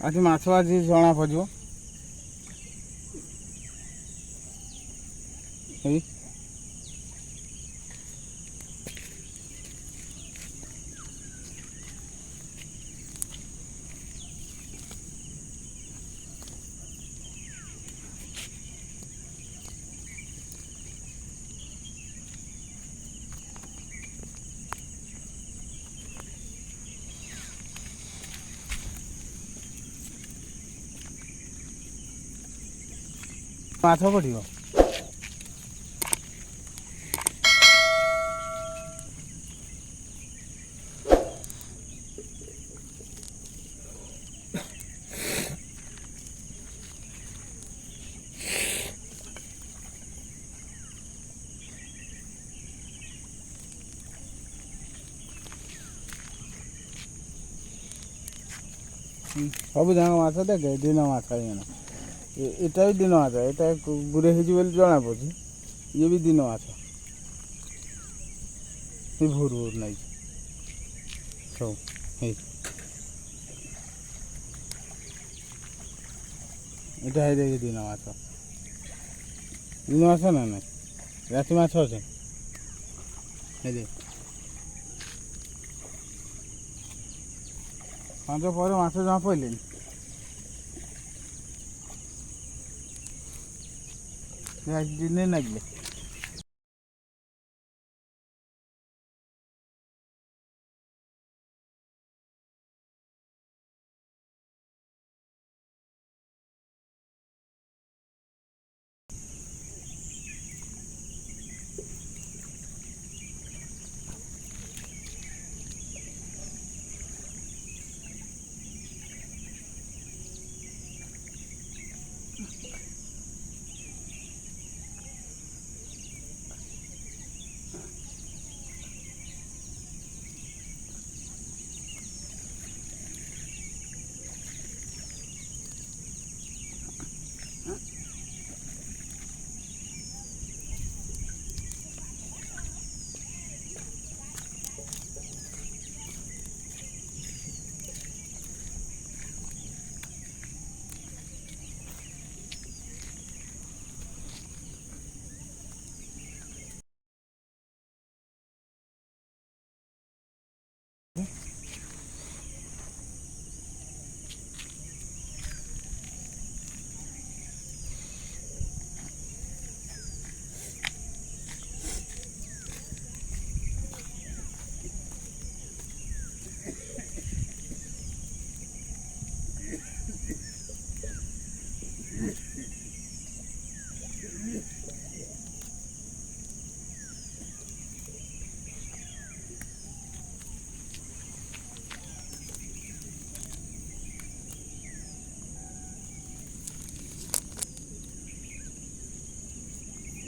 ଆଜି ମାଛ ଆଜି ଜଣା ପଡ଼ିବ। ଏଇ ମାଛ ପଡ଼ିବ। ସବୁ ଯାକ ମାଛ ଦେଖେ ଦିନ ମାଛ ଏଇନା ଏଟା ବି ଦିନ ମାଛ। ଏଟା ଗୁରେ ହେଇଛି ବୋଲି ଜଣା ପଡ଼ୁଛି। ଇଏ ବି ଦିନ ମାଛ। ଏ ଭୋରୁ ଭୋରୁ ନାଇଛି ସବୁ। ହେଇ ଏଟା ହେଇ ଦେଖି ଦିନ ମାଛ। ଦିନ ମାଛ ନା ନାଇଁ ରାତି ମାଛ ଅଛି। ହେଇ ସଞ୍ଜ ପରେ ମାଛ ଜମା ପଇଲେନି। ଦିନେ ଲାଗିଲେ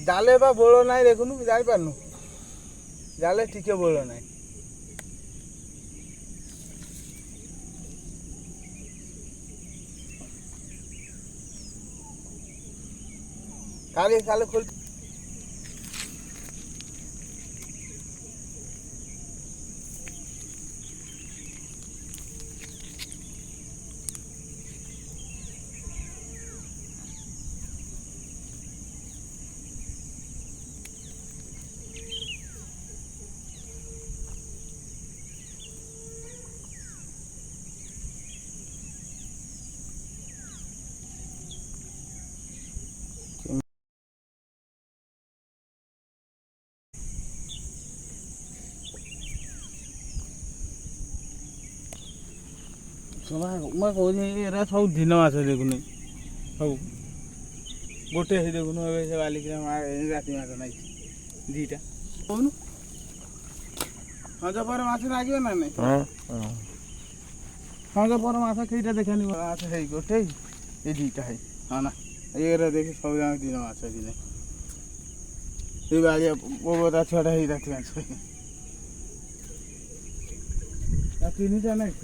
ଜାଲେ ବା ବୋଳ ନାହିଁ ଦେଖୁନୁ ଜାଣିପାରୁନୁ। ଜାଲେ ଟିକେ ବୋଳ ନାହିଁ। କାଲି କାଲି ଖୋଲି ମୁଁ କହୁଛି ଏରା ସବୁ ଦିନ ମାଛ ଦେଖୁନି ସବୁ ଗୋଟେ ହେଇ ଦେଖୁନୁ ଏବେ ସେ ବାଲିକିରା ରାତି ମାଛ ନାଇଁ ଦିଟା କହୁନୁ। ସଞ୍ଜ ପରେ ମାଛ ଲାଗିବ ନା ନାଇଁ? ସଞ୍ଜ ପରେ ମାଛ କେଇଟା ଦେଖାନି ମାଛ ହେଇ ଗୋଟେ ଏ ଦିଟା ହେଇ ହଁ ନା ଏରା ଦେଖି ସବୁ ଯାକ ଦିନ ମାଛ ଦିନେ ସେଇ ବାଳିଆ ବୋବତା ଛୁଆଟା ହେଇ ରାତି ମାଛ ତିନିଟା ନାଇଁ।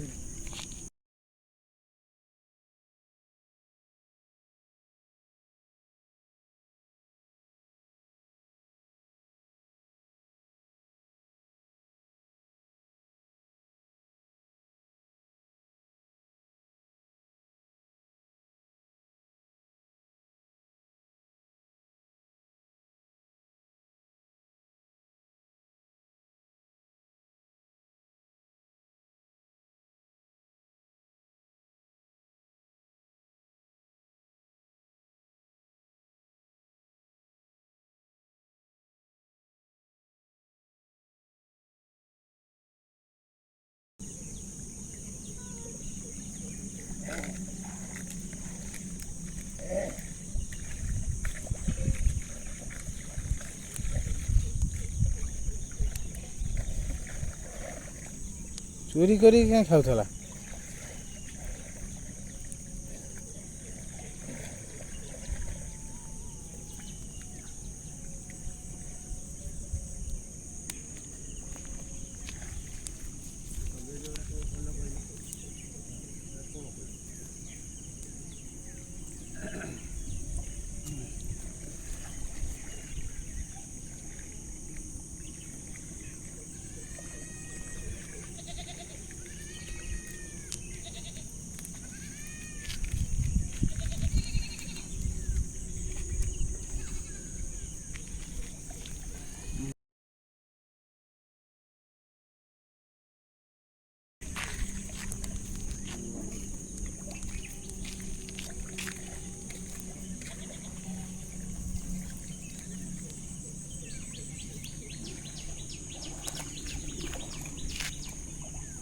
ଚୋରି କରିକି କାଇଁ ଖାଉଥିଲା?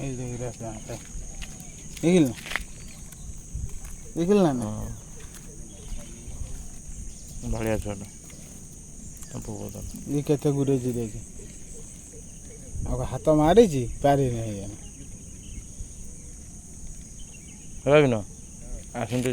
এই দেখি রাস্তা দেখিল না, দেখিল ନା ବଢ଼ିଆ ଛୁଆଟା ଇଏ କେତେ ଗୁରେଇଛି ଦେଖି, ଆଉ ହାତ ମାରିଛି ପାରିନି ହେଇଗଲା। ହେବା ବି ନ ଆସନ୍ତୁ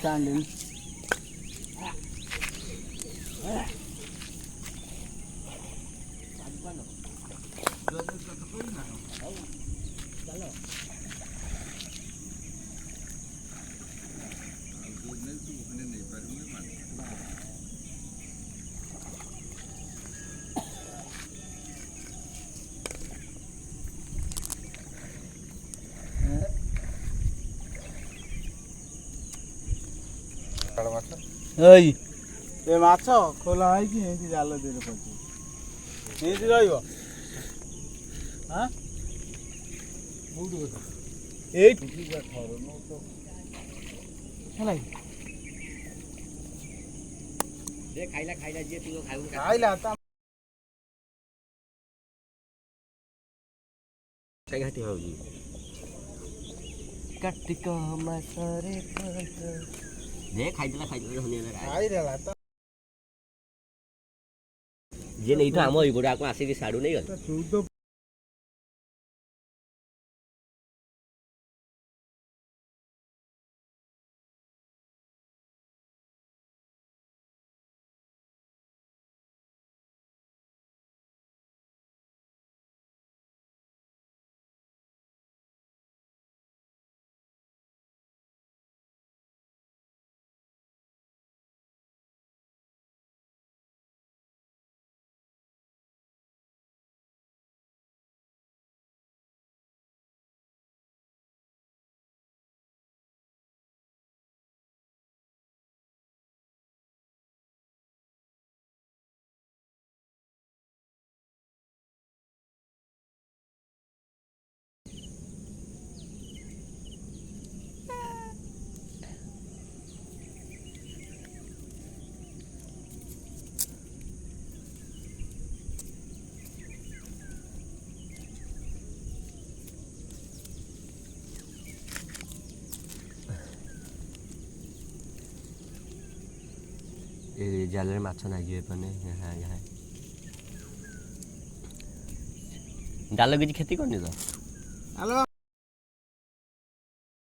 ଟାଣିଲେନି। ଏଇ ଏ ମାଛ ଖୋଲା ହେଇକି ଏମିତି ଜାଲ ଦେହରେ ପଡ଼ିଛି, ଏମିତି ରହିବ। ହଁ ଏଇଠି ହେଲା ଖାଇଲା ତା କାର୍ତ୍ତିକ ମାସରେ ଖାଇଦେଲା ଖାଇଦେଲା ତ ଯିଏ ନେଇଥିବ ଆମ ଏଇ ଗୋଟା ଆସିକି ସାଡ଼ୁ ନେଇଗଲା। 14 ए जालରେ ମାଛ ନାଗିବେ ମାନେ ଜାଲ କିଛି କ୍ଷତି କରୁନି ତ? ହ୍ୟାଲୋ